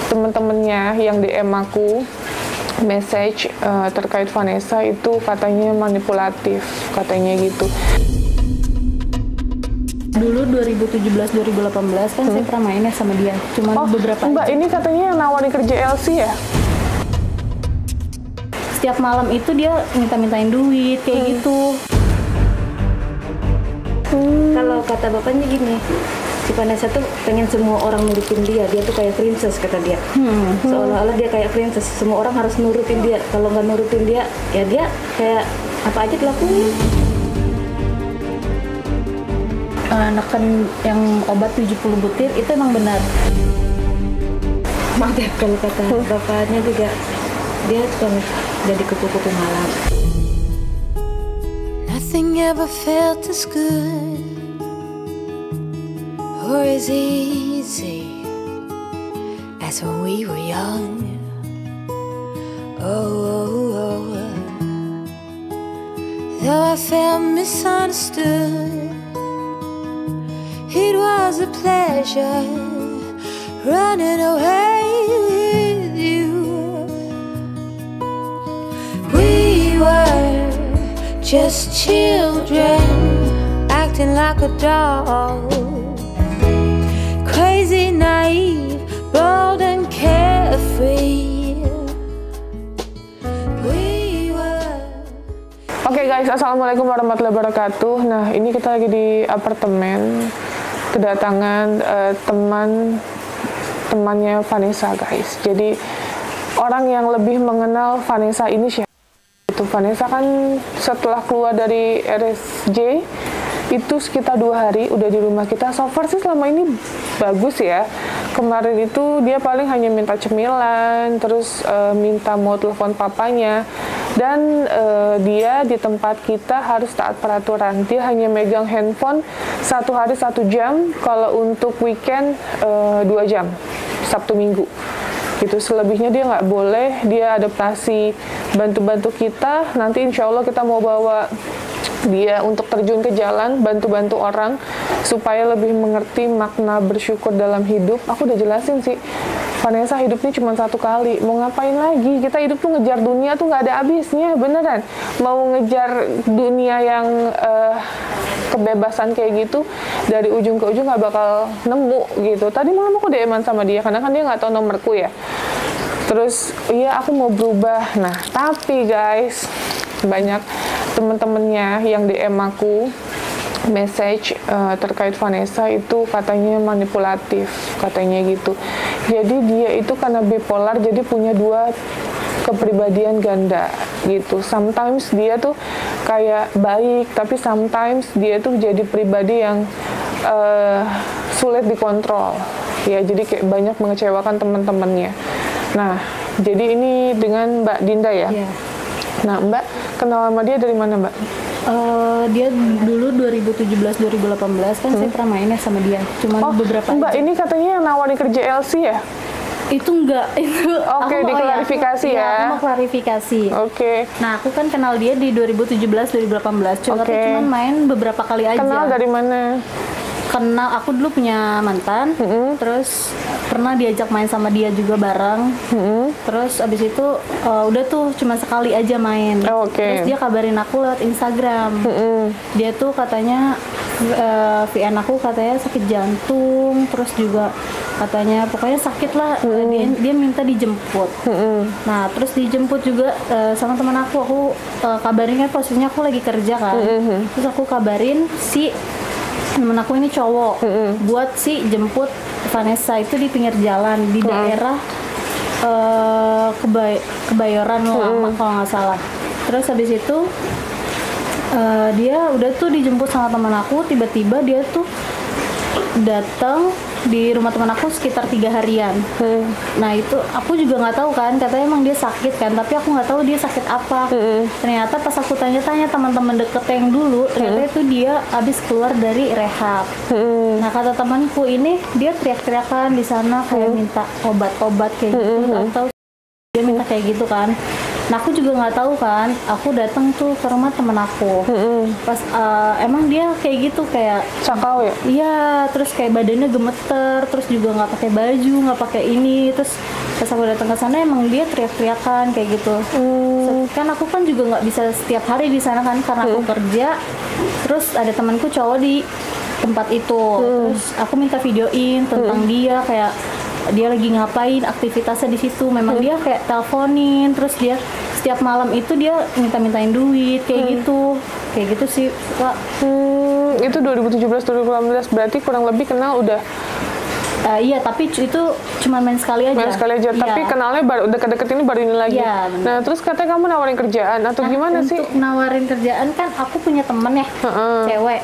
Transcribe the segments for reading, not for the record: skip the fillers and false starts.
temen-temennya yang DM aku message terkait Vanessa itu katanya manipulatif, katanya gitu. Dulu 2017-2018 kan saya pernah mainnya sama dia, cuma beberapa Mbak, aja. ini katanya yang nawarin kerja LC ya? Setiap malam itu dia minta-mintain duit kayak gitu. Kalau kata bapaknya gini, si Vanessa tuh pengen semua orang nurutin dia tuh kayak princess kata dia. Seolah-olah dia kayak princess, semua orang harus nurutin dia. Kalau nggak nurutin dia, ya dia kayak apa aja dilakuin. Neken yang obat 70 butir itu emang benar. Maaf ya kalau kata bapaknya juga, dia suka jadi kupu-kupu malam. Nothing ever felt as good or as easy as when we were young. Oh. Though I felt misunderstood, it was a pleasure running away with you. We were just children acting like a doll, crazy, naive, bold and carefree. We were. Oke guys, assalamualaikum warahmatullahi wabarakatuh. Nah, ini kita lagi di apartemen, kedatangan temannya Vanessa guys. Jadi orang yang lebih mengenal Vanessa ini siapa? Itu Vanessa kan setelah keluar dari RSJ itu sekitar 2 hari udah di rumah kita. So far sih selama ini bagus ya. Kemarin itu dia paling hanya minta cemilan, terus minta mau telepon papanya, dan dia di tempat kita harus taat peraturan. Dia hanya megang handphone 1 hari 1 jam, kalau untuk weekend 2 jam, Sabtu Minggu gitu. Selebihnya dia nggak boleh. Dia adaptasi bantu-bantu kita. Nanti insya Allah kita mau bawa dia untuk terjun ke jalan, bantu-bantu orang supaya lebih mengerti makna bersyukur dalam hidup. Aku udah jelasin sih, Vanessa hidupnya cuma 1 kali, mau ngapain lagi? Kita hidup tuh ngejar dunia tuh nggak ada habisnya, beneran. Mau ngejar dunia yang kebebasan kayak gitu, dari ujung ke ujung nggak bakal nemu gitu. Tadi malam aku DM-an sama dia, karena kan dia nggak tahu nomorku ya. Terus, iya aku mau berubah. Nah, tapi guys, banyak temen-temennya yang DM aku message terkait Vanessa itu katanya manipulatif, katanya gitu. Jadi dia itu karena bipolar, jadi punya 2 kepribadian ganda gitu. Sometimes dia tuh kayak baik, tapi sometimes dia tuh jadi pribadi yang sulit dikontrol. Ya, jadi kayak banyak mengecewakan teman-temannya. Nah, jadi ini dengan Mbak Dinda ya? Iya. Nah, Mbak kenal sama dia dari mana, Mbak? Dia dulu 2017-2018 kan saya pernah mainnya sama dia, cuma beberapa Mbak, aja. ini katanya yang nawarin kerja LC ya? Itu enggak, itu Oke, diklarifikasi ya. Aku mau klarifikasi. Oke. Nah, aku kan kenal dia di 2017-2018, cuma Oke. tapi cuma main beberapa kali aja. Kenal dari mana? Kenal, aku dulu punya mantan, terus pernah diajak main sama dia juga bareng. Terus abis itu udah tuh cuma sekali aja main. Oke. Terus dia kabarin aku lewat Instagram. Dia tuh katanya VN aku katanya sakit jantung, terus juga katanya pokoknya sakit lah. Dia minta dijemput. Nah, terus dijemput juga sama teman aku kabarinnya posisinya aku lagi kerja kan. Terus aku kabarin si temen aku ini cowok buat si jemput Vanessa itu di pinggir jalan di daerah Kebayoran Lama kalau nggak salah. Terus habis itu dia udah tuh dijemput sama teman aku, tiba-tiba dia tuh datang di rumah teman aku sekitar 3 harian. Nah itu aku juga nggak tahu kan, katanya emang dia sakit kan, tapi aku nggak tahu dia sakit apa. Ternyata pas aku tanya-tanya teman-teman deket yang dulu, ternyata itu dia habis keluar dari rehab. Nah kata temanku ini dia teriak-teriakan di sana kayak minta obat-obat kayak gitu, atau dia minta kayak gitu kan. Nah aku juga nggak tahu kan, aku datang tuh ke rumah temen aku. Pas emang dia kayak gitu, kayak Sakau ya? iya, terus kayak badannya gemeter, terus juga nggak pakai baju, nggak pakai ini, terus pas aku datang ke sana emang dia teriak-teriakan kayak gitu. Kan aku kan juga nggak bisa setiap hari di sana kan, karena aku kerja. Terus ada temanku cowok di tempat itu, terus aku minta videoin tentang dia, kayak dia lagi ngapain aktivitasnya di situ. Memang dia kayak teleponin, terus dia setiap malam itu dia minta-mintain duit kayak gitu sih Kak. Itu 2017-2018 berarti kurang lebih kenal udah. Iya, tapi itu cuma main sekali aja. Main sekali aja, tapi Iya. kenalnya baru deket-deket ini baru ini lagi. Iya, benar. Nah, terus katanya kamu nawarin kerjaan atau gimana sih? Untuk nawarin kerjaan kan aku punya temen ya, cewek.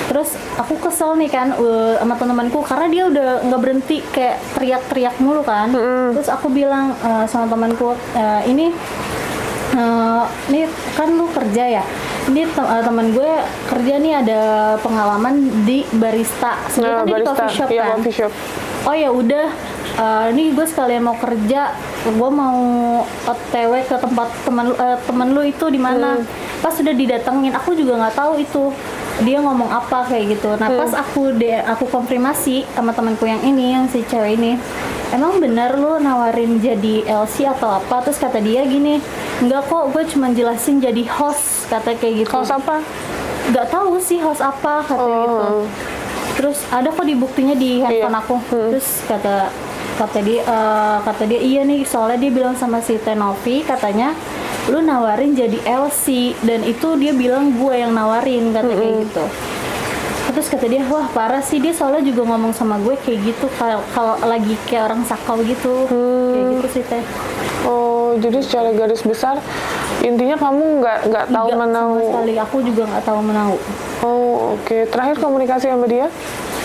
Terus aku kesel nih kan sama teman-temanku karena dia udah nggak berhenti kayak teriak-teriak mulu kan. Terus aku bilang sama temanku, ini kan lu kerja ya. Ini teman gue kerja nih, ada pengalaman di barista. Sebenarnya dia di coffee shop iya, kan. coffee shop. Oh ya udah, ini gue sekalian mau kerja, gue mau OTW ke tempat temen lu itu di mana. Pas sudah didatengin, aku juga nggak tahu itu dia ngomong apa kayak gitu. Nah pas aku konfirmasi sama temanku yang ini, yang si cewek ini, emang bener lu nawarin jadi LC atau apa? Terus kata dia gini, enggak kok, gue cuma jelasin jadi host, kata kayak gitu. Host apa? Nggak tahu sih host apa, kata gitu. Terus ada kok di buktinya di handphone aku. Terus kata dia iya nih, soalnya dia bilang sama si Tenovi, katanya lu nawarin jadi LC, dan itu dia bilang gue yang nawarin, kata kayak gitu. Terus kata dia, wah parah sih, dia soalnya juga ngomong sama gue kayak gitu kalau lagi kayak orang sakau gitu. Kayak gitu sih Teh. Oh, jadi secara garis besar intinya kamu nggak tahu Nggak, menau. sama sekali aku juga nggak tahu menau. Oh, oke. Terakhir komunikasi sama dia?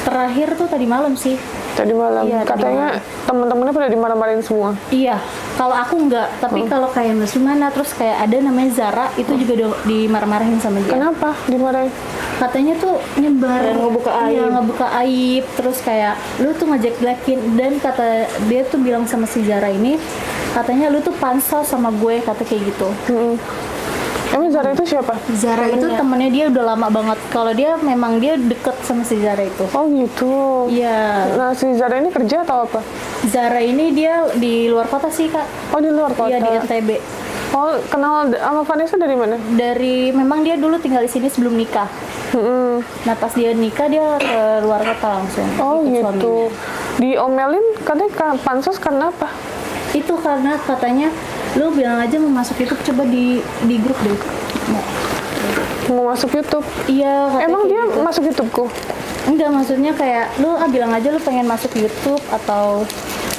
Terakhir tuh tadi malam sih. Tadi malam. Iya, tadi Katanya teman-temannya pada dimarah-marahin semua. Iya, kalau aku enggak, tapi kalau kayak Mas Sumana, terus kayak ada namanya Zara, itu juga dimarah-marahin sama dia. Kenapa dimarahin? Katanya tuh nyebar, Dan ngebuka aib. Iya, ngebuka aib, terus kayak lu tuh ngejelek-jelekin, dan kata dia tuh bilang sama si Zara ini, katanya lu tuh pansos sama gue, kata kayak gitu. Emang Zara itu siapa? Zara itu temennya dia udah lama banget. Kalau dia memang dia deket sama si Zara itu. Oh gitu. Iya. Nah, si Zara ini kerja atau apa? Zara ini dia di luar kota sih Kak. Oh, di luar kota. Iya, di NTB. Oh, kenal sama Vanessa dari mana? Memang dia dulu tinggal di sini sebelum nikah. Nah pas dia nikah dia ke luar kota langsung. Oh ikut gitu. suaminya. Diomelin katanya pansos karena apa? Itu karena katanya lu bilang aja mau masuk YouTube, coba di grup deh. Mau masuk YouTube? Iya. katanya Emang kayak dia gitu. masuk YouTubeku? Enggak, maksudnya kayak lu bilang aja lu pengen masuk YouTube atau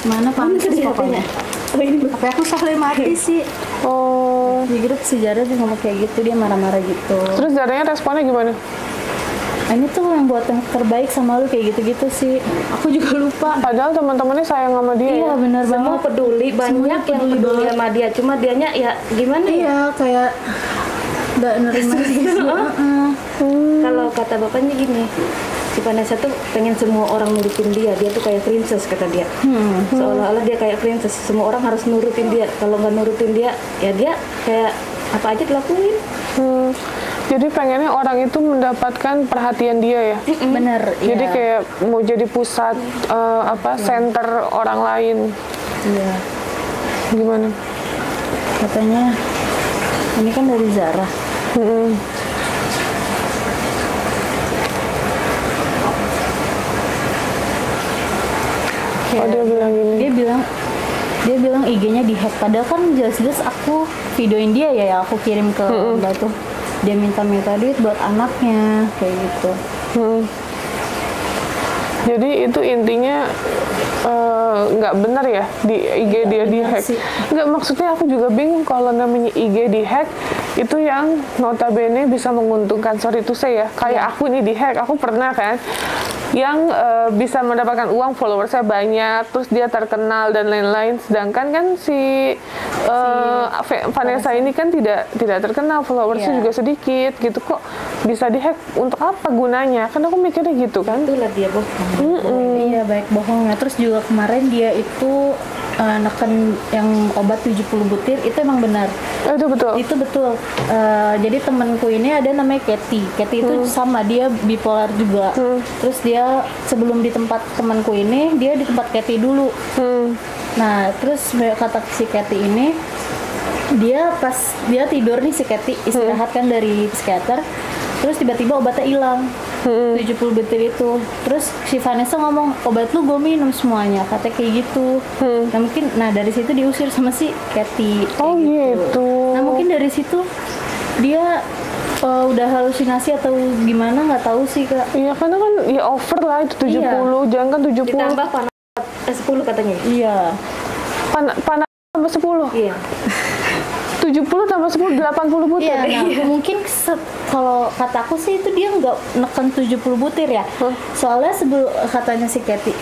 mana pantas pokoknya. Tapi aku soalnya mati sih. Oh. Di grup si Zara dia ngomong kayak gitu, dia marah-marah gitu. Terus Zaranya responnya gimana? Ini tuh yang buat yang terbaik sama lu, kayak gitu-gitu sih. Aku juga lupa. Padahal teman-temannya sayang sama dia. Iya Ya? benar Semua banget. peduli, banyak yang peduli peduli banget. sama dia, cuma dianya ya gimana ya? Iya kayak nggak nerima gitu. Kalau kata bapaknya gini, si Vanessa tuh pengen semua orang nurutin dia tuh kayak princess, kata dia. Seolah-olah dia kayak princess, semua orang harus nurutin dia. Kalau nggak nurutin dia, ya dia kayak apa aja dilakuin. Jadi pengennya orang itu mendapatkan perhatian dia ya. Bener. Jadi iya. kayak mau jadi pusat center orang lain. Iya. Gimana? Katanya ini kan dari Zara. Oh dia bilang gini. Dia bilang IG-nya dihack, padahal kan jelas-jelas aku videoin dia ya, aku kirim ke Mbak tuh. Dia minta duit buat anaknya kayak gitu. Jadi itu intinya nggak benar ya di IG dia dihack. sih. Nggak, maksudnya aku juga bingung kalau namanya IG dihack itu yang notabene bisa menguntungkan. Sorry to say ya, kayak aku nih dihack, aku pernah kan yang bisa mendapatkan uang, followersnya banyak, terus dia terkenal dan lain-lain. Sedangkan kan si Vanessa ini kan tidak terkenal, followersnya Iya. juga sedikit gitu, kok bisa dihack, untuk apa gunanya? Kan aku mikirnya gitu kan. Itulah dia bohong. Iya, baik bohongnya. Terus juga kemarin dia itu neken yang obat 70 butir itu emang benar. Itu betul. Itu betul. Jadi temanku ini ada namanya Kathy. Kathy itu sama, dia bipolar juga. Terus dia sebelum di tempat temanku ini, dia di tempat Kathy dulu. Nah, terus kata si Kathy ini, dia pas dia tidur nih si Kathy istirahat kan dari psikiater, terus tiba-tiba obatnya hilang. 70 butir itu. Terus si Vanessa ngomong, obat lu gue minum semuanya, katanya kayak gitu. Nah dari situ diusir sama si Kathy. Oh gitu. Nah mungkin dari situ dia udah halusinasi atau gimana, nggak tahu sih Kak. Iya karena kan ya over lah itu 70, jangan kan 70. Ditambah panas 10 katanya. Iya. Panas tambah 10. Iya. 70 tambah 10 80 butir. Iya, nah, mungkin kalau kataku sih itu dia nggak neken 70 butir ya. Soalnya sebelum katanya si Kathy,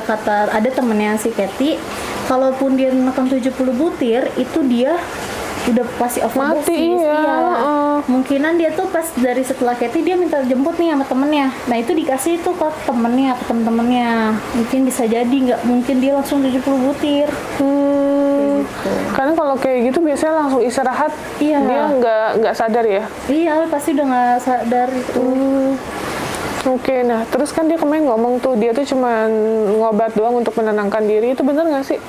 kata ada temennya si Kathy, kalaupun dia neken 70 butir itu dia udah pasti overdosis. Mati, iya. Mungkinan dia tuh pas dari setelah Kathy dia minta jemput nih sama temennya. Nah itu dikasih itu ke temennya, ke temen-temennya. Mungkin bisa jadi, nggak mungkin dia langsung 70 butir. Gitu. Karena kalau kayak gitu biasanya langsung istirahat, Iya. dia nggak sadar ya. Iya pasti udah nggak sadar itu. Oke, nah terus kan dia kemarin ngomong tuh dia tuh cuma ngobat doang untuk menenangkan diri, itu bener nggak sih?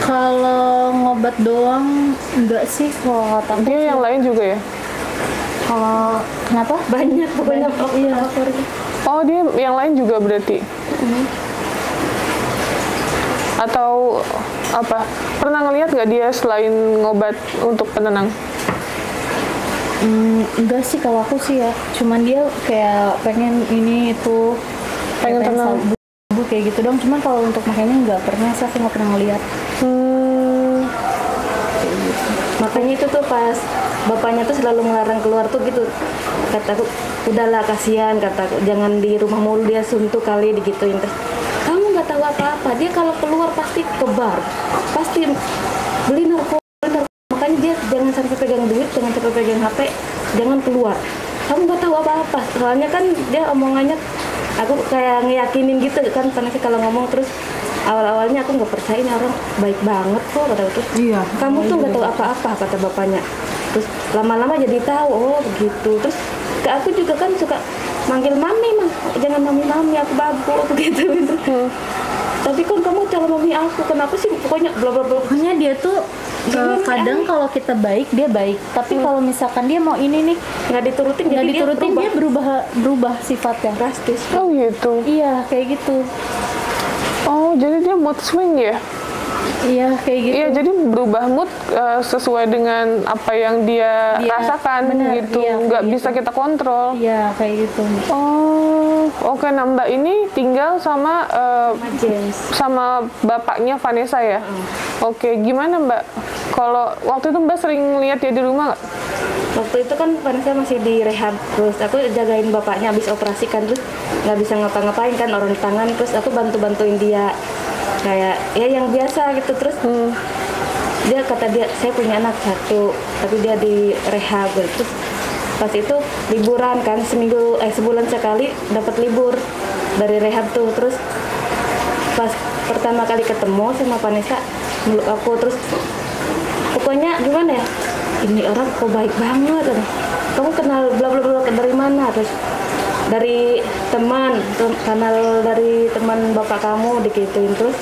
Kalau ngobat doang enggak sih, kalau kata aku Dia sih. yang lain juga ya? Kalau kenapa? Banyak pokoknya Iya. Oh dia yang lain juga berarti? Atau apa? Pernah ngelihat nggak dia selain ngobat untuk penenang? Enggak sih kalau aku sih ya. Cuman dia kayak pengen ini itu, Pengen tenang. sabu kayak gitu dong. Cuman kalau untuk makanya nggak pernah sih, aku nggak pernah ngeliat. Makanya itu tuh pas bapaknya tuh selalu ngelarang keluar tuh gitu. Kataku, udahlah kasihan, kataku jangan di rumah mulu, dia suntuk kali digituin. Terus kamu nggak tahu apa-apa, dia kalau keluar pasti ke bar, pasti beli narkoba. Makanya dia jangan sampai pegang duit, jangan sampai pegang HP, jangan keluar. Kamu nggak tahu apa-apa. Soalnya kan dia omongannya, aku kayak ngeyakinin gitu kan, karena sih kalau ngomong terus awal-awalnya aku nggak percaya, ini orang baik banget kok, kata aku. Iya. Kamu tuh nggak tahu apa-apa, kata bapaknya. Terus lama-lama jadi tahu, oh begitu. Terus ke aku juga kan suka manggil mami, jangan mami, aku babu, aku gitu. Tapi kan kamu calon mami aku, kenapa sih? Pokoknya bla bla bla. Pokoknya dia tuh kadang kalau kita baik dia baik, tapi kalau misalkan dia mau ini nih Nggak diturutin, nggak jadi diturutin dia dia berubah sifatnya. drastis. Oh gitu. Iya kayak gitu. Oh jadi dia mood swing ya? Iya kayak gitu. Iya, jadi berubah mood sesuai dengan apa yang dia rasakan bener, gitu, iya, nggak kayak bisa gitu. kita kontrol. Iya kayak gitu. Oh, oke. Nah Mbak ini tinggal sama James. sama bapaknya Vanessa ya? Oke, gimana Mbak? Kalau waktu itu Mbak sering lihat dia di rumah nggak? Waktu itu kan Vanessa masih di rehab, terus aku jagain bapaknya habis operasi kan, terus nggak bisa ngapa-ngapain kan, orang tangan, terus aku bantuin dia kayak ya yang biasa gitu. Terus dia kata dia, saya punya anak satu tapi dia di rehab gitu. Terus pas itu liburan kan, sebulan sekali dapat libur dari rehab tuh. Terus pas pertama kali ketemu sama Vanessa, meluk aku, terus pokoknya gimana ya, ini orang kok baik banget, kamu kenal bla bla bla dari mana? Terus dari teman, kenal dari teman bapak kamu digituin. Terus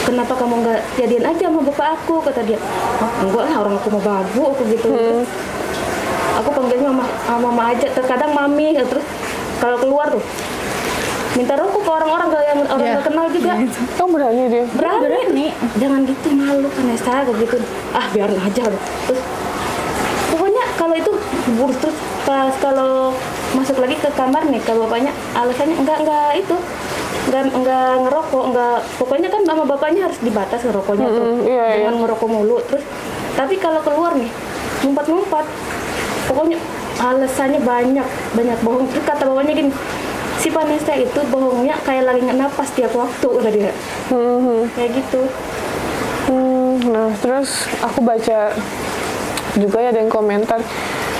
kenapa kamu nggak jadian aja sama bapak aku, kata dia. Oh, enggak lah, orang aku mau babu aku gitu. Terus aku panggilnya mama aja, terkadang mami. Terus kalau keluar tuh minta rokok ke orang-orang yang orang nggak kenal juga. Oh berani dia? Berani. Jangan gitu, malu Vanessa, gitu. Ah biarin aja. Terus pokoknya kalau itu buruk. Terus pas kalau masuk lagi ke kamar nih, kalau bapaknya alasannya enggak ngerokok, enggak, pokoknya kan sama bapaknya harus dibatas ngerokoknya tuh. Jangan ngerokok mulu. Terus tapi kalau keluar nih ngumpat-ngumpat, pokoknya alasannya banyak bohong. Terus kata bapaknya gini, si Vanessa itu bohongnya kayak lagi napas tiap waktu, udah dia kayak gitu. Nah terus aku baca juga ya ada yang komentar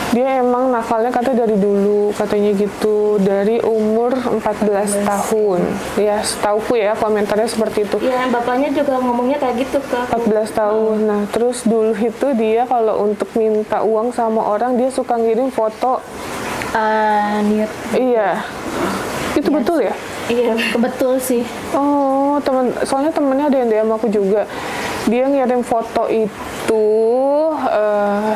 Dia emang nakalnya katanya dari dulu, katanya gitu, dari umur 14 tahun. Ya, setauku ya komentarnya seperti itu. Iya, bapaknya juga ngomongnya kayak gitu ke aku. 14 tahun. Nah, terus dulu itu dia kalau untuk minta uang sama orang, dia suka ngirim foto. Nude. Iya. Itu betul ya? Iya. Betul sih. Oh, soalnya temennya ada yang DM aku juga. Dia ngirim foto itu,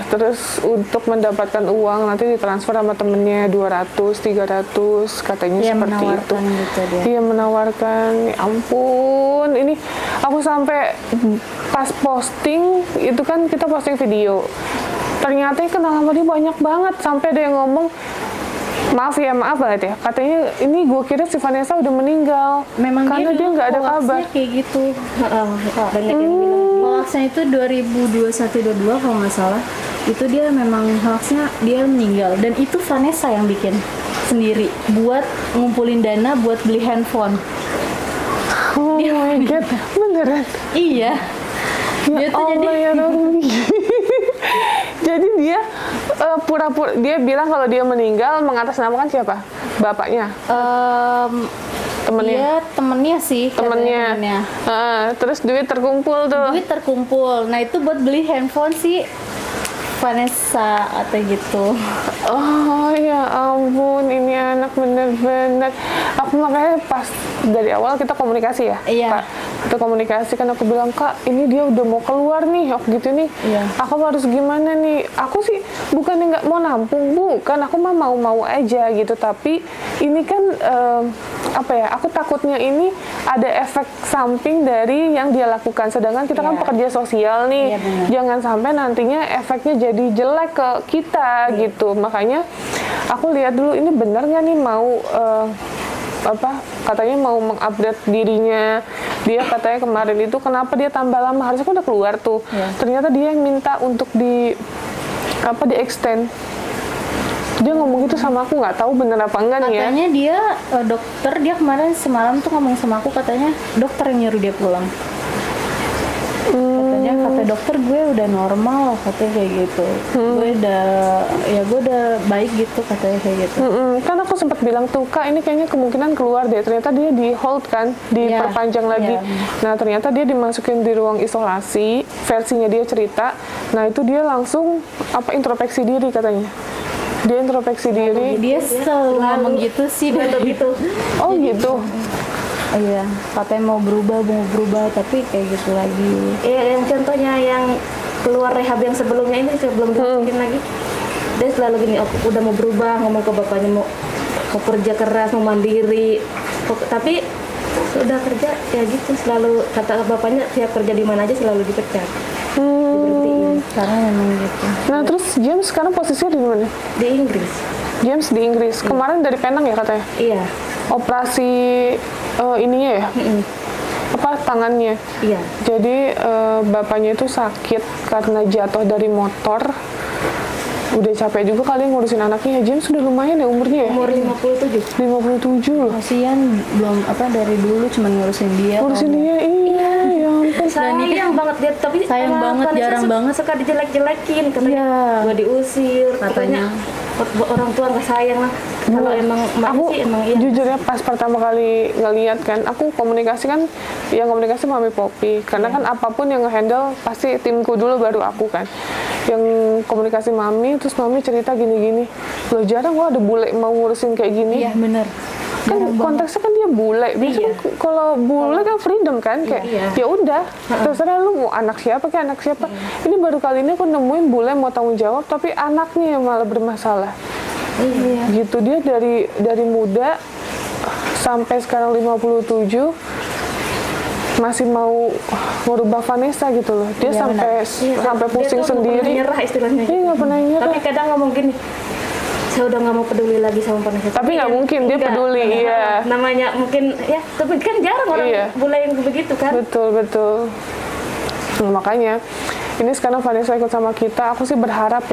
terus untuk mendapatkan uang nanti ditransfer sama temennya 200, 300, katanya Dia seperti itu. menawarkan gitu dia. Iya, menawarkan. Ya ampun, ini aku sampai pas posting itu kan kita posting video. Ternyata yang kenal sama dia banyak banget, sampai ada yang ngomong, maaf banget ya, katanya ini gue kira si Vanessa udah meninggal. Memang karena dia nggak ada kabar. kayak gitu. Banyak yang bilang. Hoaxnya itu 2021-22 kalau nggak salah. Itu dia memang hoaxnya dia meninggal, dan itu Vanessa yang bikin sendiri buat ngumpulin dana buat beli handphone. Oh my god, beneran? Iya. Ya Dia tuh Allah ya Rabbi. Jadi dia pura-pura, dia bilang kalau dia meninggal mengatasnamakan siapa? Bapaknya? Temennya? Dia temennya sih. Temennya. katanya Terus duit terkumpul tuh. duit terkumpul. Nah itu buat beli handphone sih Vanessa atau gitu. Oh ya ampun, ini anak bener-bener. Aku makanya pas dari awal kita komunikasi ya. Iya. Kak, kita komunikasi kan aku bilang, Kak ini dia udah mau keluar nih, gitu nih. Iya. Aku harus gimana nih? Aku sih bukannya nggak mau nampung, bukan. Aku mah mau-mau aja gitu. Tapi ini kan apa ya? Aku takutnya ini ada efek samping dari yang dia lakukan. Sedangkan kita kan Iya. pekerja sosial nih. Iya, benar. Jangan sampai nantinya efeknya jadi jelek ke kita gitu. Makanya aku lihat dulu ini benar nggak nih mau katanya mau mengupdate dirinya. Dia katanya kemarin itu kenapa dia tambah lama, harusnya kan udah keluar tuh. Ternyata dia yang minta untuk di extend. Dia ngomong gitu sama aku, nggak tahu bener apa enggak nih ya. Katanya dia dokter, dia kemarin semalam tuh ngomong sama aku, katanya dokter yang nyuruh dia pulang. Katanya kata dokter gue udah normal, katanya kayak gitu. Gue udah baik gitu, katanya kayak gitu. Kan aku sempat bilang tuh, Kak ini kayaknya kemungkinan keluar deh. Ternyata dia di hold kan, diperpanjang lagi. Nah ternyata dia dimasukin di ruang isolasi, versinya dia cerita. Nah itu dia langsung introspeksi diri katanya. Dia introspeksi diri. Dia selalu ngomong gitu sih, Selalu gitu. Oh gitu. Iya, katanya mau berubah, tapi kayak gitu lagi. Iya, yang contohnya yang keluar rehab yang sebelumnya ini sebelum dimasukin lagi, dia selalu gini, udah mau berubah, ngomong ke bapaknya mau kerja keras, mau mandiri. Tapi udah kerja ya gitu, selalu kata bapaknya siap kerja di mana aja selalu dipecat, diberhentiin. Karena memang gitu. Nah terus James sekarang posisinya di mana? Di Inggris. James di Inggris. Kemarin dari Penang ya katanya? Iya. Operasi ininya ya? Tangannya. Iya. Jadi bapaknya itu sakit karena jatuh dari motor. Udah capek juga kali ngurusin anaknya. James sudah lumayan ya umurnya ya? Umur 57. 57 loh. Kasian belum dari dulu cuma ngurusin dia. Ngurusin dia, iya ya ampun. Sayang banget dia, tapi Sayang banget, Vanessa jarang banget. suka dijelek-jelekin, katanya Iya. gua diusir, Katanya. orang tua nggak sayang lah. Kalau emang Aku sih emang iya. jujur ya pas pertama kali ngeliat kan, aku komunikasi kan, yang komunikasi Mami Poppy. Karena kan apapun yang nge-handle pasti timku dulu baru aku kan. Yang komunikasi Mami, terus Mami cerita gini-gini. Loh jarang gua ada bule mau ngurusin kayak gini. Iya bener. Kan konteksnya kan dia bule. Biasanya kalau bule kan freedom kan, kayak ya udah terserah lu mau anak siapa kayak anak siapa. Ini baru kali ini aku nemuin bule mau tanggung jawab tapi anaknya yang malah bermasalah. Gitu, dia dari muda sampai sekarang 57 masih mau merubah Vanessa gitu loh. Dia sampai pusing Dia tuh sendiri. nggak pernah nyerah istilahnya. Iya nggak pernah nyerah. Tapi kadang ngomong gini, saya udah nggak mau peduli lagi sama Vanessa. Tapi nggak mungkin dia enggak. peduli, iya. Namanya mungkin ya, tapi kan jarang orang bule yang begitu kan. Betul. Nah, makanya ini sekarang Vanessa ikut sama kita, aku sih berharap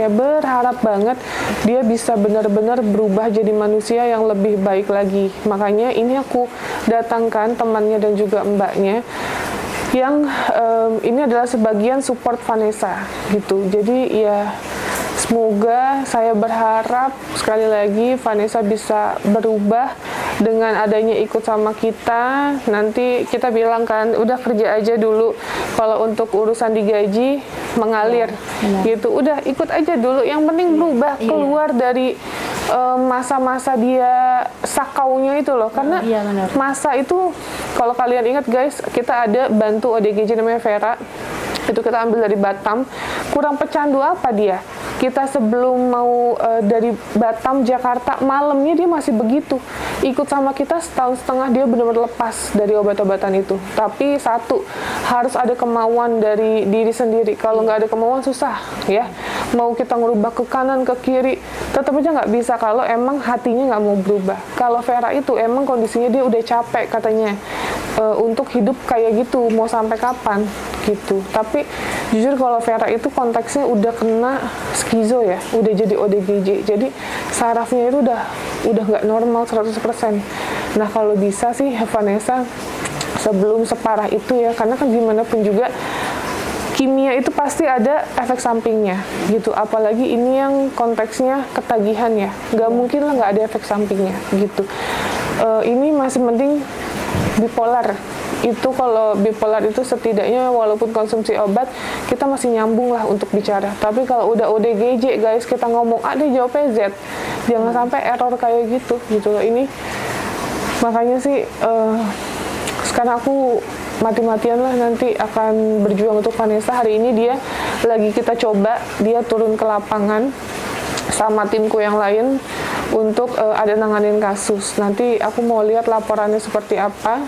banget dia bisa benar-benar berubah jadi manusia yang lebih baik lagi. Makanya ini aku datangkan temannya dan juga mbaknya yang ini adalah sebagian support Vanessa gitu. Jadi ya Semoga, saya berharap sekali lagi Vanessa bisa berubah dengan adanya ikut sama kita. Nanti kita bilang kan, udah kerja aja dulu. Kalau untuk urusan digaji mengalir gitu, udah ikut aja dulu. Yang penting berubah, keluar dari masa-masa dia sakaunya itu loh. Karena masa itu, kalau kalian ingat guys, kita ada bantu ODGJ namanya Vera. Itu kita ambil dari Batam. Kurang pecandu apa dia? Kita sebelum mau dari Batam, Jakarta, malamnya dia masih begitu. Ikut sama kita setahun setengah, dia benar-benar lepas dari obat-obatan itu. Tapi satu, harus ada kemauan dari diri sendiri. Kalau nggak ada kemauan, susah ya. Mau kita ngerubah ke kanan, ke kiri, tetap aja nggak bisa kalau emang hatinya nggak mau berubah. Kalau Vera itu emang kondisinya dia udah capek katanya. Untuk hidup kayak gitu, mau sampai kapan gitu. Tapi jujur kalau Vera itu konteksnya udah kena skizo ya, udah jadi ODGJ. Jadi sarafnya itu udah nggak normal 100%. Nah kalau bisa sih Vanessa sebelum separah itu ya, karena kan gimana pun juga kimia itu pasti ada efek sampingnya gitu. Apalagi ini yang konteksnya ketagihan ya, nggak mungkin lah nggak ada efek sampingnya gitu. Ini masih penting bipolar. Itu kalau bipolar itu setidaknya walaupun konsumsi obat kita masih nyambung lah untuk bicara. Tapi kalau udah ODGJ guys, kita ngomong A, dia jawabnya Z. Jangan sampai error kayak gitu loh. Ini makanya sih sekarang aku mati-matian lah nanti akan berjuang untuk Vanessa. Hari ini dia lagi kita coba, dia turun ke lapangan sama timku yang lain untuk ada nanganin kasus. Nanti aku mau lihat laporannya seperti apa,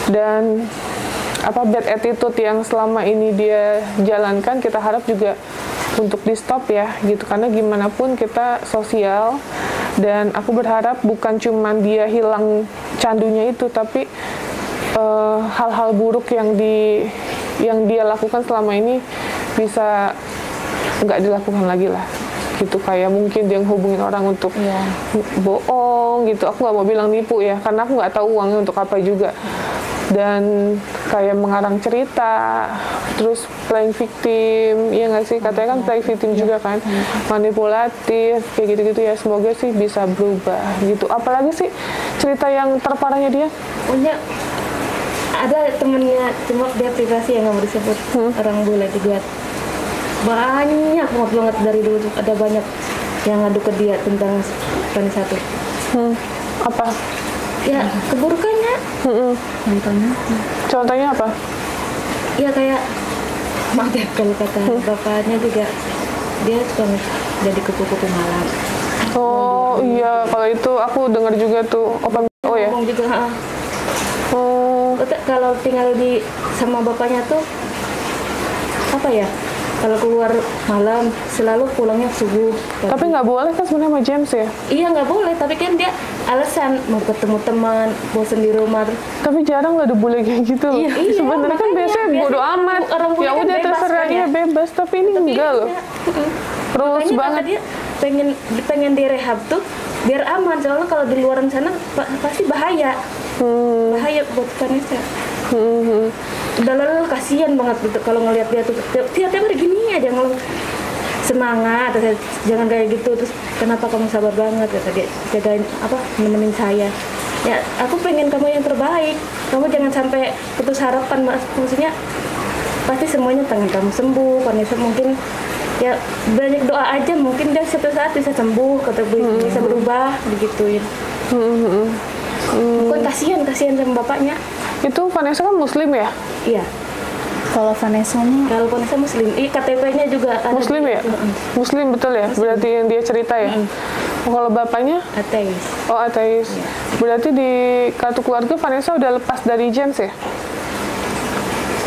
dan apa bad attitude yang selama ini dia jalankan kita harap juga untuk di stop ya gitu. Karena gimana pun kita sosial, dan aku berharap bukan cuman dia hilang candunya itu, tapi hal-hal buruk yang dia lakukan selama ini bisa nggak dilakukan lagi lah gitu. Kayak mungkin dia hubungin orang untuk bohong gitu. Aku nggak mau bilang nipu ya, karena aku nggak tahu uangnya untuk apa juga. Dan kayak mengarang cerita, terus playing victim, ya nggak sih, katanya kan playing victim juga kan, manipulatif, kayak gitu-gitu ya. Semoga sih bisa berubah gitu. Apalagi sih cerita yang terparahnya dia? Punya ada temennya, cuma dia privasi yang nggak mau disebut, orang bule juga. Banyak banget dari dulu, ada banyak yang ngadu ke dia tentang Vanessa satu. Apa? Ya keburukannya. Contohnya apa? Ya kayak, maaf ya kalau kata bapaknya juga, dia suka jadi kupu-kupu malam. Oh iya, kalau itu aku dengar juga tuh. Oh ya. Ngomong juga. Kalau tinggal sama bapaknya tuh apa ya? Kalau keluar malam selalu pulangnya subuh. Tapi nggak boleh kan sebenarnya sama James ya? Iya nggak boleh, tapi kan dia alasan mau ketemu teman, bosan di rumah. Tapi jarang lah ada bule kayak gitu loh. Iya, sebenarnya kan biasanya bodo amat. Ya udah terserah dia bebas, tapi ini enggak loh. Terus banget. Dia pengen direhab tuh biar aman, soalnya kalau di luaran sana pasti bahaya. Bahaya buat Vanessa. Udah lelah, kasihan banget gitu kalau ngelihat dia tuh tiap hari gini aja ngeluh. Semangat, jangan kayak gitu. Terus kenapa kamu sabar banget, kata dia, jagain nemenin saya. Ya aku pengen kamu yang terbaik, kamu jangan sampai putus harapan. Maksudnya pasti semuanya pengen kamu sembuh. Vanessa mungkin ya banyak doa aja, mungkin dia suatu saat bisa sembuh, kata bisa berubah, digituin. Bukan kasihan sama bapaknya. Itu Vanessa kan muslim ya? Iya. Kalau Vanessa muslim, KTP-nya juga ada. Muslim ya? Muslim betul ya? Muslim. Berarti yang dia cerita ya? Kalau bapaknya? Ateis. Oh ateis. Iya. Berarti di kartu keluarga Vanessa udah lepas dari James ya?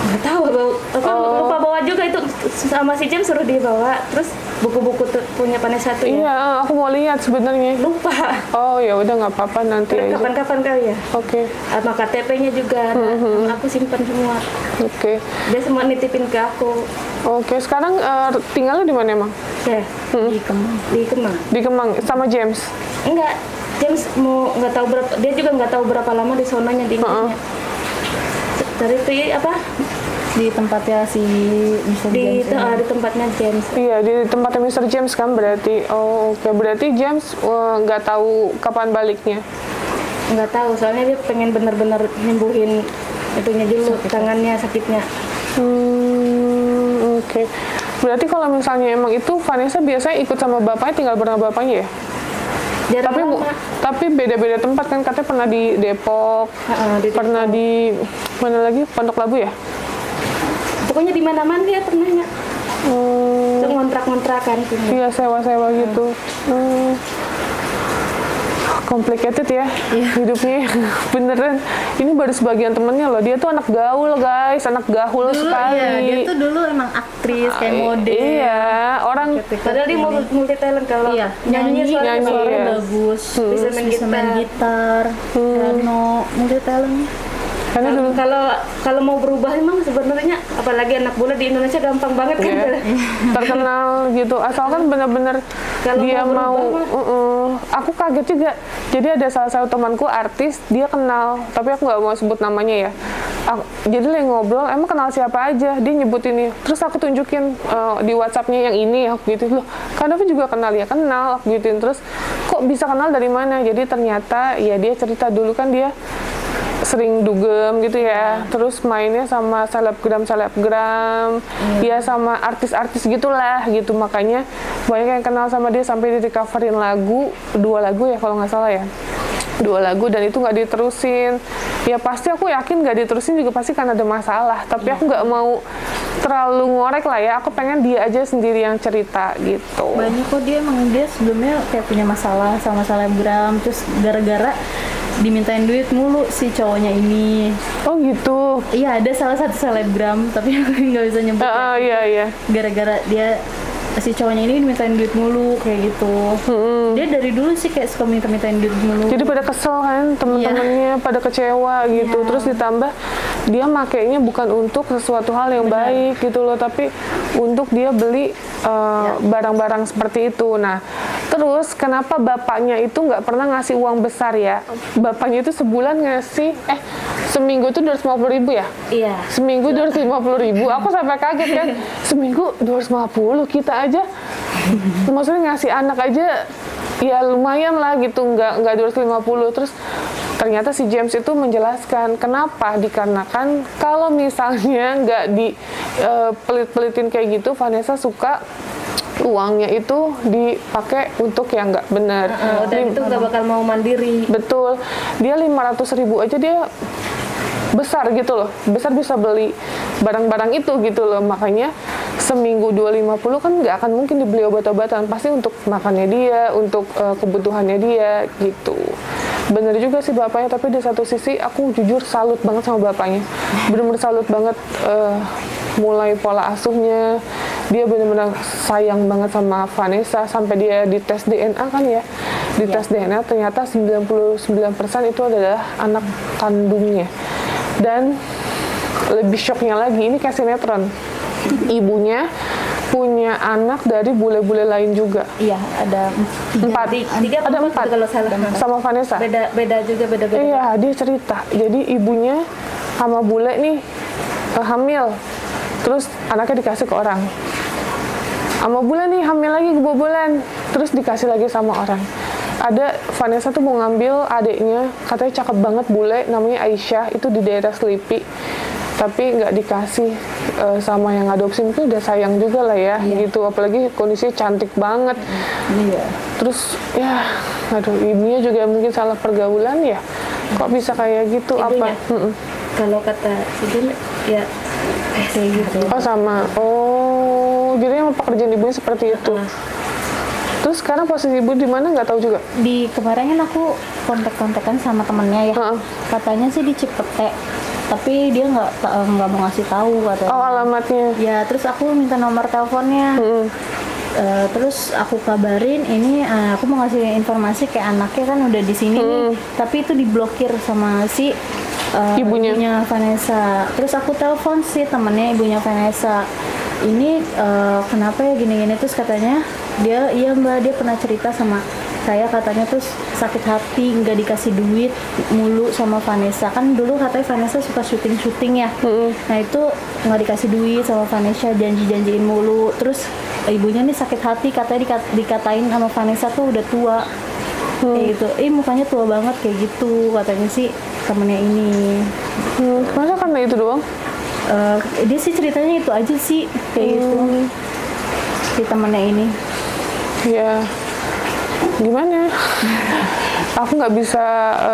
Nggak tahu, lupa bawa juga itu, sama si James suruh dia bawa. Terus buku-buku punya Vanessa tuh ya? Iya, aku mau lihat sebenarnya. Lupa. Oh ya udah nggak apa-apa nanti aja. Kapan-kapan kali ya. Oke. Sama KTP-nya juga, aku simpan semua. Oke. Dia semua nitipin ke aku. Oke, sekarang tinggalnya di mana emang? Ya, di Kemang. Di Kemang sama James? Enggak, James nggak tahu berapa, dia juga nggak tahu berapa lama di sonanya di Inggrisnya. Dari itu di tempatnya si Mr. di James ini. di tempatnya James. Iya, di tempatnya Mr. James kan berarti. Oh, oke. Berarti James nggak tahu kapan baliknya. Nggak tahu, soalnya dia pengen bener-bener nyembuhin itunya dulu, tangannya sakitnya. Oke. Berarti kalau misalnya emang itu Vanessa biasanya ikut sama bapaknya, tinggal bareng bapaknya ya? Jarang lama. Tapi beda-beda tempat kan, katanya pernah di Depok, Di pernah di mana lagi, Pondok Labu ya? Pokoknya di mana-mana dia pernahnya. Itu ngontrak-ngontrakan punya. Iya, sewa-sewa gitu. Complicated ya hidupnya. Beneran. Ini baru sebagian temennya loh. Dia tuh anak gaul guys, anak gaul Dulu sekali. ya, dia tuh dulu emang aktris kayak model. Iya, orang Padahal dia multi talent kalau Iya, nyanyi nyanyi, suaranya iya. bagus, Bisa main gitar, piano, multi talent. karena dulu Kalau mau berubah emang sebenarnya apalagi anak bola di Indonesia gampang banget kan. ya, terkenal gitu. Asalkan bener-bener Kalau dia mau mau. Aku kaget juga. Jadi ada salah satu temanku artis, dia kenal, tapi aku nggak mau sebut namanya ya. Jadi lagi ngobrol, emang kenal siapa aja, dia nyebut ini. Terus aku tunjukin di WhatsApp-nya yang ini, aku gitu loh. Karena aku juga kenal ya, kenal, aku gituin. Terus kok bisa kenal dari mana? Jadi ternyata ya dia cerita dulu kan dia sering dugem gitu ya, terus mainnya sama selebgram, ya sama artis-artis gitulah gitu, makanya banyak yang kenal sama dia sampai dia di-coverin lagu, 2 lagu ya kalau nggak salah ya, 2 lagu dan itu nggak diterusin. Ya pasti aku yakin nggak diterusin juga pasti kan ada masalah, tapi aku nggak mau terlalu ngorek lah ya, aku pengen dia aja sendiri yang cerita gitu. Banyak kok dia sebelumnya kayak punya masalah sama selebgram, terus gara-gara dimintain duit mulu si cowoknya ini. Oh gitu. Iya, ada salah satu selebgram tapi aku nggak bisa nyebut. Iya. Gara-gara dia si cowoknya ini dimintain duit mulu kayak gitu. Dia dari dulu sih kayak suka mintain duit mulu. Jadi pada kesel kan, temen-temennya pada kecewa gitu. Iya. Terus ditambah dia makainya bukan untuk sesuatu hal yang baik gitu loh, tapi untuk dia beli barang-barang seperti itu. Nah, terus kenapa bapaknya itu nggak pernah ngasih uang besar ya? Bapaknya itu sebulan ngasih, seminggu itu 250.000 ya? Iya. Seminggu 250.000, aku sampai kaget kan. Seminggu 250, kita aja, maksudnya ngasih anak aja, ya lumayan lah gitu, nggak 250. Terus ternyata si James itu menjelaskan kenapa, dikarenakan kalau misalnya nggak pelit-pelitin kayak gitu, Vanessa suka uangnya itu dipakai untuk yang nggak benar. Dan itu nggak bakal mau mandiri. Betul, dia 500.000 aja dia besar gitu loh, besar bisa beli barang-barang itu gitu loh. Makanya seminggu 250 kan nggak akan mungkin dibeli obat-obatan, pasti untuk makannya dia, untuk kebutuhannya dia gitu. Bener juga sih bapaknya, tapi di satu sisi aku jujur salut banget sama bapaknya, bener-bener salut banget. Mulai pola asuhnya, dia benar-benar sayang banget sama Vanessa sampai dia dites DNA kan ya, dites DNA ternyata 99% itu adalah anak kandungnya. Dan lebih shocknya lagi, ini kayak sinetron, ibunya punya anak dari bule-bule lain juga. Iya, ada 4. Ada 4 kalau salah. sama Vanessa. Beda juga. Iya, dia cerita. Jadi ibunya sama bule nih hamil. Terus anaknya dikasih ke orang. Sama bule nih hamil lagi kebobolan. Terus dikasih lagi sama orang. Ada Vanessa tuh mau ngambil adiknya, katanya cakep banget bule, namanya Aisyah, itu di daerah Selipi. Tapi nggak dikasih sama yang adopsi, mungkin udah sayang juga lah ya, gitu. Apalagi kondisinya cantik banget. Iya. Terus ya, aduh, ibunya juga mungkin salah pergaulan ya. Kok bisa kayak gitu? Ibunya? Apa? Kalau kata si Jun ya kayak gitu. Oh sama. Oh, jadi emang pekerjaan ibunya seperti itu. Terus sekarang posisi ibu di mana nggak tahu juga? Di kemarin kan aku kontak-kontakan sama temennya ya. Katanya sih di Cipete, tapi dia nggak mau ngasih tahu katanya. Oh, alamatnya. Ya, terus aku minta nomor teleponnya. Terus aku kabarin ini aku mau ngasih informasi kayak anaknya kan udah di sini nih, tapi itu diblokir sama si ibunya Vanessa. Terus aku telepon sih temennya ibunya Vanessa. Ini kenapa ya gini-gini, terus katanya iya mbak, dia pernah cerita sama saya katanya tuh sakit hati nggak dikasih duit mulu sama Vanessa. Kan dulu katanya Vanessa suka syuting ya. Nah itu nggak dikasih duit sama Vanessa, janji-janjiin mulu. Terus ibunya nih sakit hati katanya dikatain sama Vanessa tuh udah tua. Kayak gitu, mukanya tua banget kayak gitu katanya sih temennya ini. Masa karena itu doang? Dia sih ceritanya itu aja sih kayak gitu si temennya ini. Ya gimana? Aku nggak bisa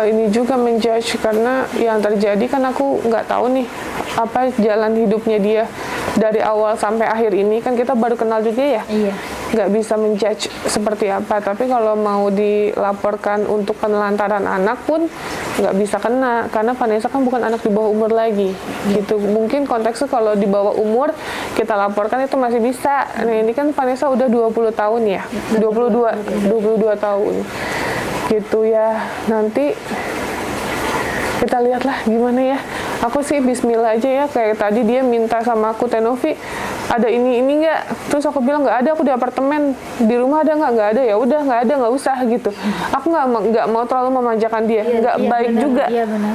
ini juga menjudge karena yang terjadi kan aku nggak tahu nih apa jalan hidupnya dia dari awal sampai akhir ini, kan kita baru kenal juga ya. Iya. Nggak bisa menjudge seperti apa, tapi kalau mau dilaporkan untuk penelantaran anak pun nggak bisa kena karena Vanessa kan bukan anak di bawah umur lagi gitu. Mungkin konteksnya kalau di bawah umur kita laporkan itu masih bisa. Nah ini kan Vanessa udah 20 tahun ya, 22 tahun gitu ya. Nanti kita lihatlah gimana ya. Aku sih bismillah aja ya, kayak tadi dia minta sama aku, Tenovi ada ini nggak, terus aku bilang nggak ada, aku di apartemen, di rumah ada nggak ada, ya udah nggak ada, nggak usah gitu. Aku nggak mau terlalu memanjakan dia, nggak baik benar, juga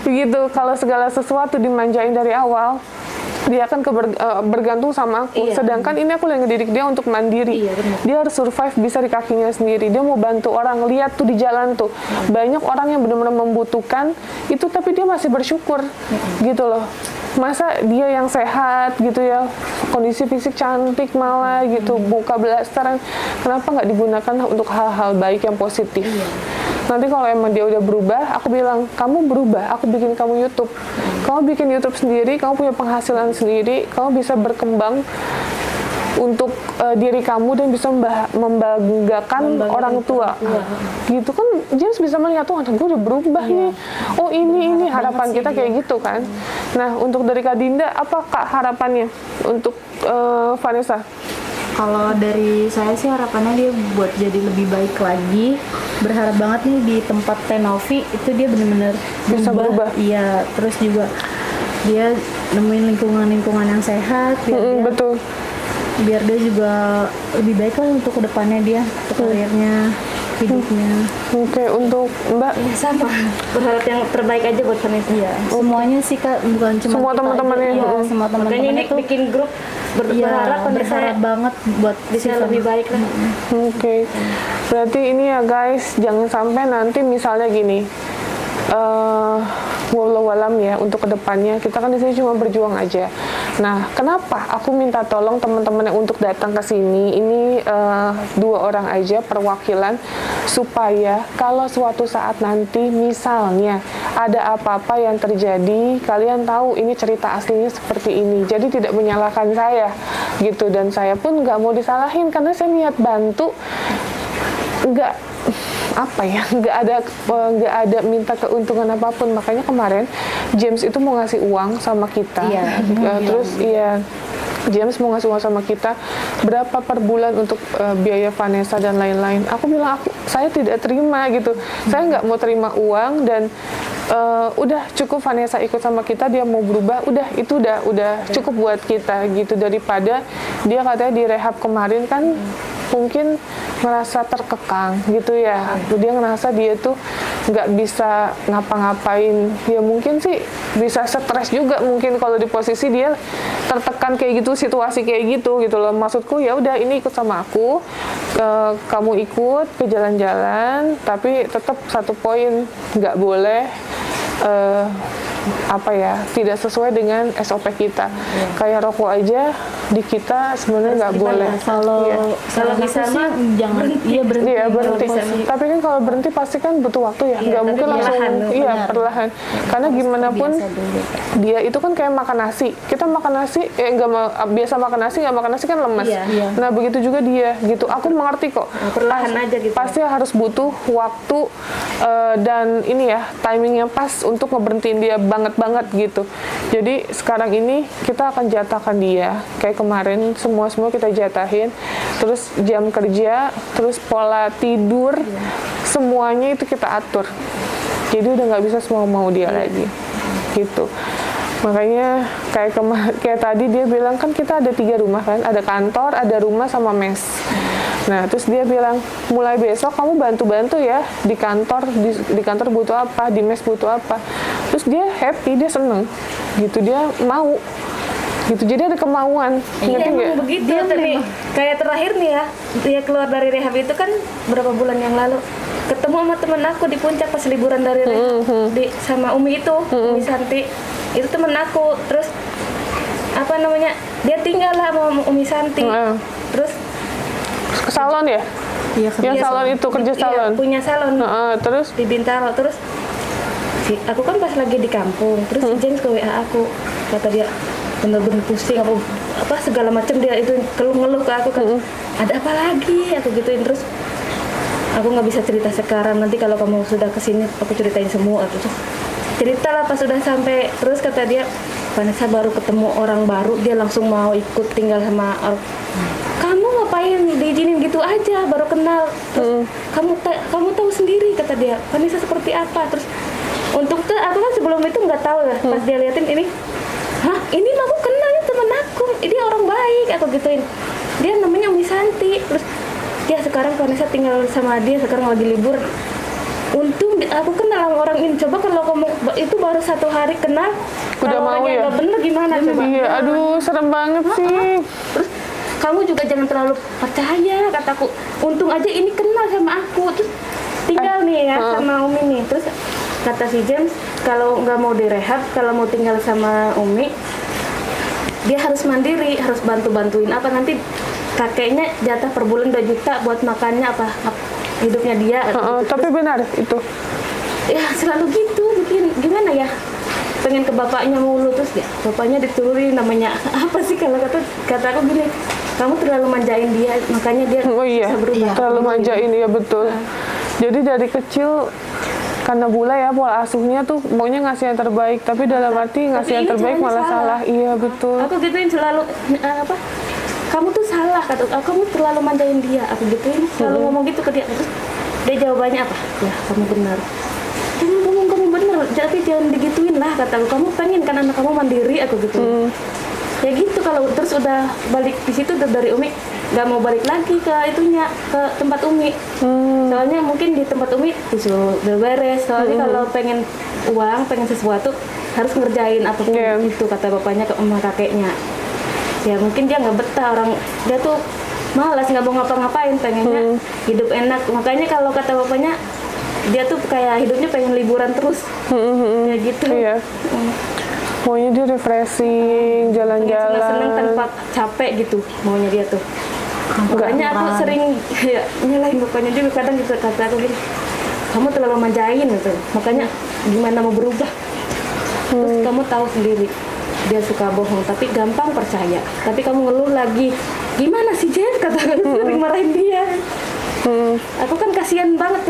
begitu. Kalau segala sesuatu dimanjain dari awal, dia akan bergantung sama aku. Sedangkan ini aku yang ngedidik dia untuk mandiri. Dia harus survive bisa di kakinya sendiri. Dia mau bantu orang. Lihat tuh di jalan tuh banyak orang yang benar-benar membutuhkan itu, tapi dia masih bersyukur gitu loh. Masa dia yang sehat gitu ya, kondisi fisik cantik malah gitu, muka blasteran, kenapa nggak digunakan untuk hal-hal baik yang positif? Nanti kalau emang dia udah berubah, aku bilang, kamu berubah, aku bikin kamu YouTube. Kamu bikin YouTube sendiri, kamu punya penghasilan sendiri, kamu bisa berkembang untuk diri kamu dan bisa membanggakan orang tua. Gitu kan, James bisa melihat, tuh anak gue udah berubah nih. Oh ini harapan kita kayak gitu kan. Nah, untuk dari Kak Dinda, apa Kak harapannya untuk Vanessa? Kalau dari saya sih harapannya dia buat jadi lebih baik lagi. Berharap banget nih di tempat Tenovi itu dia benar-benar bisa berubah. Iya, terus juga dia nemuin lingkungan yang sehat. Betul. Biar dia juga lebih baik lah untuk kedepannya dia, untuk karirnya, hidupnya. Oke, untuk Mbak? Ya, sama. Berharap yang terbaik aja buat Vanessa. Iya. Semuanya sih Kak, bukan cuma semua teman-temannya. Iya, semua Makanya teman-temannya ini tuh bikin grup berharap banget buat bisa lebih baik lah. Oke. Berarti ini ya guys, jangan sampai nanti misalnya gini. Wallahualam ya, untuk kedepannya kita kan di sini cuma berjuang aja. Nah, kenapa aku minta tolong teman-teman yang untuk datang ke sini? Ini 2 orang aja perwakilan, supaya kalau suatu saat nanti misalnya ada apa-apa yang terjadi, kalian tahu ini cerita aslinya seperti ini. Jadi tidak menyalahkan saya gitu, dan saya pun nggak mau disalahin karena saya niat bantu. Nggak ada minta keuntungan apapun. Makanya kemarin James itu mau ngasih uang sama kita. James mau ngasih uang sama kita berapa per bulan untuk biaya Vanessa dan lain-lain. Aku bilang saya tidak terima gitu. Saya nggak mau terima uang, dan udah cukup Vanessa ikut sama kita, dia mau berubah, itu udah cukup buat kita gitu, daripada dia katanya di rehab kemarin kan mungkin merasa terkekang gitu ya. Dia ngerasa dia tuh nggak bisa ngapa-ngapain. Ya mungkin sih bisa stres juga mungkin kalau di posisi dia tertekan kayak gitu, situasi kayak gitu loh. Maksudku ya udah, ini ikut sama aku, kamu ikut ke jalan-jalan, tapi tetap satu poin, nggak boleh tidak sesuai dengan SOP kita. Kayak rokok aja di kita sebenarnya nggak boleh. Kalau bisa mah jangan berhenti. Tapi kan kalau berhenti pasti kan butuh waktu ya. Nggak mungkin langsung perlahan. Karena gimana pun dia itu kan kayak makan nasi. Kita makan nasi biasa makan nasi, nggak makan nasi kan lemas. Nah begitu juga dia gitu. Aku mengerti kok. Perlahan aja gitu. Pasti harus butuh waktu dan ini ya timingnya pas untuk ngeberhentiin dia banget gitu. Jadi sekarang ini kita akan jatahkan dia kayak kemarin, semua kita jatahin, terus jam kerja, terus pola tidur, semuanya itu kita atur. Jadi udah nggak bisa semua mau dia lagi gitu. Makanya kayak tadi dia bilang kan kita ada 3 rumah kan, ada kantor, ada rumah sama mes. Nah, terus dia bilang, mulai besok kamu bantu-bantu ya di kantor, di kantor butuh apa, di mes butuh apa. Terus dia happy, dia seneng, gitu, dia mau, gitu. Jadi ada kemauan. Iya, Ngerti nggak? emang begitu. Tapi kayak terakhir nih ya, dia keluar dari rehab itu kan berapa bulan yang lalu. Ketemu sama temen aku di puncak pas liburan dari rehab, sama Umi itu, Umi Santi. Itu temen aku. Terus apa namanya? Dia tinggal lah sama Umi Santi. Terus Ke salon ya? Iya, Yang salon itu, kerja salon? Iya, punya salon Terus? di Bintaro. Terus aku kan pas lagi di kampung, terus si James ke WA aku, kata dia bener-bener pusing apa segala macam, dia itu ngeluh ke aku kan, ada apa lagi, aku gituin. Terus aku nggak bisa cerita sekarang, nanti kalau kamu sudah kesini aku ceritain semua. Aku tuh cerita lah pas sudah sampai. Terus kata dia, Vanessa baru ketemu orang baru, dia langsung mau ikut tinggal sama orang. Kamu ngapain diizinin gitu aja, baru kenal. Terus kamu tahu sendiri, kata dia, Vanessa seperti apa. Terus untuk tuh aku kan sebelum itu nggak tahu ya, pas dia liatin ini, hah, ini mah aku kenal, ini temen aku, ini orang baik, aku gituin. Dia namanya Umi Santi. Terus dia sekarang Vanessa tinggal sama dia, sekarang lagi libur. Untung aku kenal sama orang ini. Coba kalau kamu itu baru 1 hari kenal, Udah kalau mau orangnya ya? nggak bener gimana coba? Iya, aduh serem banget sih. Terus kamu juga jangan terlalu percaya, kataku. Untung aja ini kenal sama aku. Terus tinggal nih ya sama Umi nih. Terus kata si James, kalau nggak mau direhab, kalau mau tinggal sama Umi, dia harus mandiri, harus bantu-bantuin apa, nanti kakeknya jatah per bulan 2 juta buat makannya apa hidupnya dia. Tapi benar itu. Ya selalu gitu, bikin gimana ya, pengen ke bapaknya mulu. Terus ya bapaknya diturunin, namanya apa sih, kalau kata aku gini, kamu terlalu manjain dia, makanya dia Iya, bisa berubah. terlalu manjain, ya betul. Jadi dari kecil, karena bule ya, pola asuhnya tuh maunya ngasih yang terbaik, tapi dalam arti ngasih yang ini terbaik caranya malah salah. Iya betul. Aku gituin selalu, apa, kamu tuh salah, kata kamu terlalu manjain dia, aku gituin, selalu ngomong gitu ke dia. Terus dia jawabannya apa? Ya kamu benar. Kamu benar, tapi jangan digituin lah, kataku. Kamu pengen kan anak kamu mandiri, aku gituin. Ya gitu. Kalau terus udah balik di situ dari Umi, nggak mau balik lagi ke itunya, ke tempat Umi. Soalnya mungkin di tempat Umi disuruh beres. Soalnya kalau pengen uang, pengen sesuatu harus ngerjain apapun itu, kata bapaknya ke sama kakeknya. Ya mungkin dia nggak betah, orang dia tuh malas, nggak mau ngapa-ngapain, pengennya hidup enak. Makanya kalau kata bapaknya, dia tuh kayak hidupnya pengen liburan terus. Ya gitu. Iya. Maunya dia refreshing, jalan-jalan. Seneng tanpa capek gitu maunya dia tuh. Makanya aku sering ya, nyalain bapaknya juga, kadang gitu kata aku gini, kamu terlalu manjain gitu. Makanya gimana mau berubah? Terus kamu tahu sendiri dia suka bohong, tapi gampang percaya. Tapi kamu ngeluh lagi, gimana sih Jen? Kata aku sering marahin dia. Aku kan kasihan banget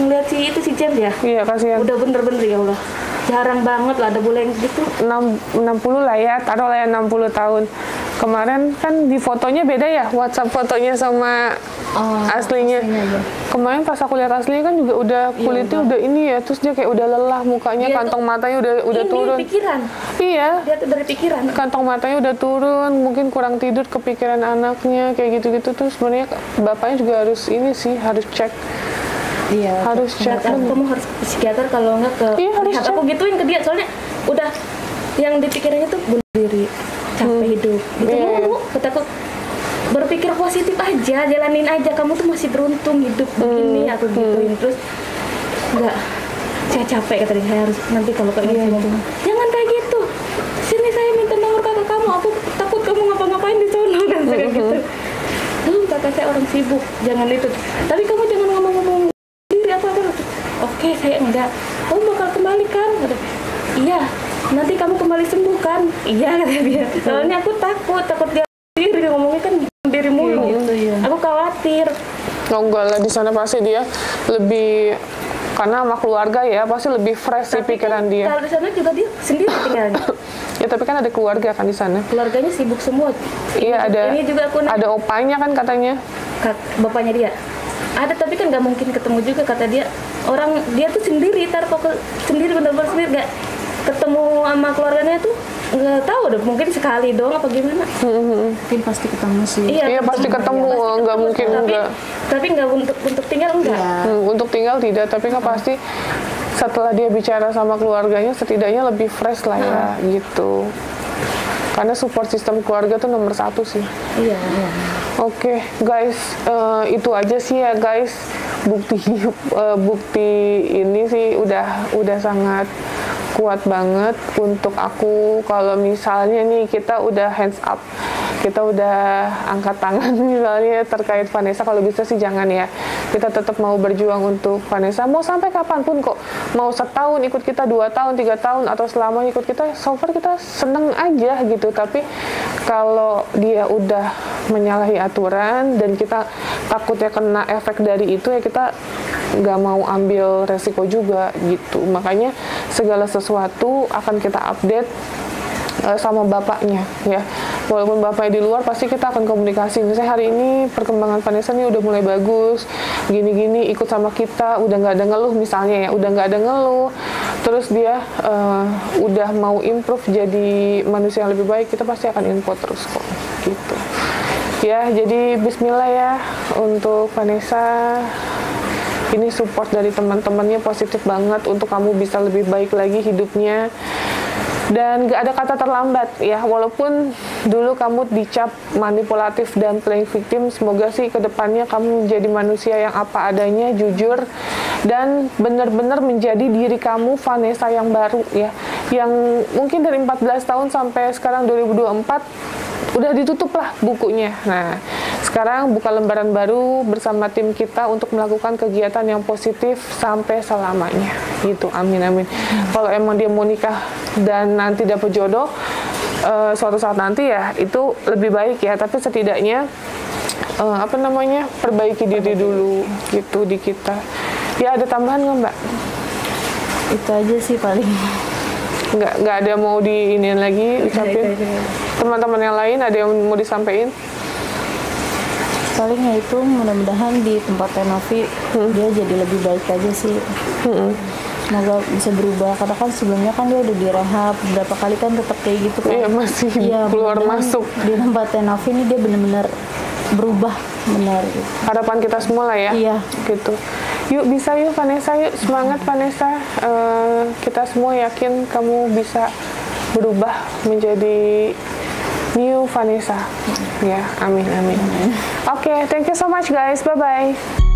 ngeliat si Jen ya. Iya, kasihan. Udah bener-bener ya Allah. Jarang banget lah ada bule yang gitu. 60 lah ya, taruh lah ya 60 tahun. Kemarin kan di fotonya beda ya, WhatsApp fotonya sama aslinya. Kemarin pas aku lihat aslinya kan juga udah kulitnya udah ini ya, terus dia kayak udah lelah mukanya, Dia kantong matanya udah ini turun. pikiran. Iya. Dia tuh dari pikiran. Kantong matanya udah turun, mungkin kurang tidur, kepikiran anaknya kayak gitu-gitu. Terus sebenarnya bapaknya juga harus ini sih, harus cek. Iya. Harus cek. Kamu harus ke psikiater, kalau enggak ke Iya, harus rehab. cek. Aku gituin ke dia, soalnya udah yang dipikirannya tuh bunuh diri, capek hidup. Gitu mulu. Kataku, berpikir positif aja, jalanin aja. Kamu tuh masih beruntung hidup begini, aku gituin. Terus enggak, saya capek, kata dia, saya harus nanti kalau kayak gitu ngomong, jangan kayak gitu. Sini saya minta nomor kakak kamu, aku takut kamu ngapa-ngapain di sono, kan kayak gitu. Kakak saya orang sibuk, jangan itu. Tapi kamu jangan ngomong-ngomong diri apa-apa. Oke, saya enggak. Kamu bakal kembali kan? Kata, iya. Nanti kamu kembali sembuh kan? Iya, kata dia. Soalnya aku takut dia diri ngomongnya kan diri mulu. Aku khawatir. Oh enggak lah, di sana pasti dia lebih, karena sama keluarga ya, pasti lebih fresh sih pikiran kan, dia. Kalau di sana juga dia sendiri tinggalnya. Ya tapi kan ada keluarga kan di sana. Keluarganya sibuk semua. Iya, Ini juga aku ada opanya kan katanya. bapaknya dia. Ada, tapi kan nggak mungkin ketemu juga, kata dia. Orang dia tuh sendiri, sendiri, benar-benar sendiri, nggak ketemu sama keluarganya tuh nggak tahu deh, mungkin sekali doang apa gimana. Mungkin pasti ketemu sih. Iya pasti ketemu, nggak mungkin enggak. Tapi nggak untuk tinggal enggak. Untuk tinggal tidak, tapi kan pasti setelah dia bicara sama keluarganya setidaknya lebih fresh lah ya gitu. Karena support sistem keluarga tuh nomor 1 sih. Iya. Oke, guys, itu aja sih ya guys. Bukti ini sih udah sangat kuat banget untuk aku kalau misalnya nih kita udah hands up, kita udah angkat tangan misalnya terkait Vanessa. Kalau bisa sih jangan ya, kita tetap mau berjuang untuk Vanessa mau sampai kapanpun kok, mau setahun ikut kita, 2 tahun, 3 tahun, atau selamanya ikut kita, so far kita seneng aja gitu. Tapi kalau dia udah menyalahi aturan dan kita takutnya kena efek dari itu, ya kita nggak mau ambil resiko juga gitu. Makanya segala sesuatu akan kita update sama bapaknya ya. Walaupun bapaknya di luar, pasti kita akan komunikasi. Misalnya hari ini perkembangan Vanessa nih udah mulai bagus, gini-gini, ikut sama kita, udah nggak ada ngeluh misalnya ya, udah nggak ada ngeluh, terus dia udah mau improve jadi manusia yang lebih baik, kita pasti akan info terus kok gitu ya. Jadi bismillah ya untuk Vanessa. Ini support dari teman-temannya positif banget untuk kamu bisa lebih baik lagi hidupnya. Dan gak ada kata terlambat ya, walaupun dulu kamu dicap manipulatif dan playing victim, semoga sih kedepannya kamu menjadi manusia yang apa adanya, jujur, dan benar-benar menjadi diri kamu, Vanessa yang baru ya, yang mungkin dari 14 tahun sampai sekarang 2024 udah ditutup lah bukunya. Nah, sekarang buka lembaran baru bersama tim kita untuk melakukan kegiatan yang positif sampai selamanya gitu. Amin amin. Kalau emang dia mau nikah dan nanti dapat jodoh suatu saat nanti ya, itu lebih baik ya, tapi setidaknya perbaiki diri dulu gitu di kita ya. Ada tambahan nggak Mbak? Itu aja sih paling. Nggak ada mau diinin lagi ucapin? Teman-teman yang lain ada yang mau disampaikan? Palingnya itu mudah-mudahan di tempat Novi dia jadi lebih baik aja sih. Semoga bisa berubah, karena kan sebelumnya kan dia udah direhab berapa kali kan tetap kayak gitu kan. Iya masih keluar masuk. Di tempat Novi ini dia benar-benar berubah benar gitu. Harapan kita semua lah ya. Iya. Gitu. Yuk bisa yuk Vanessa, yuk semangat Vanessa. Kita semua yakin kamu bisa berubah menjadi new Vanessa. Ya, amin amin. Oke, thank you so much guys. Bye bye.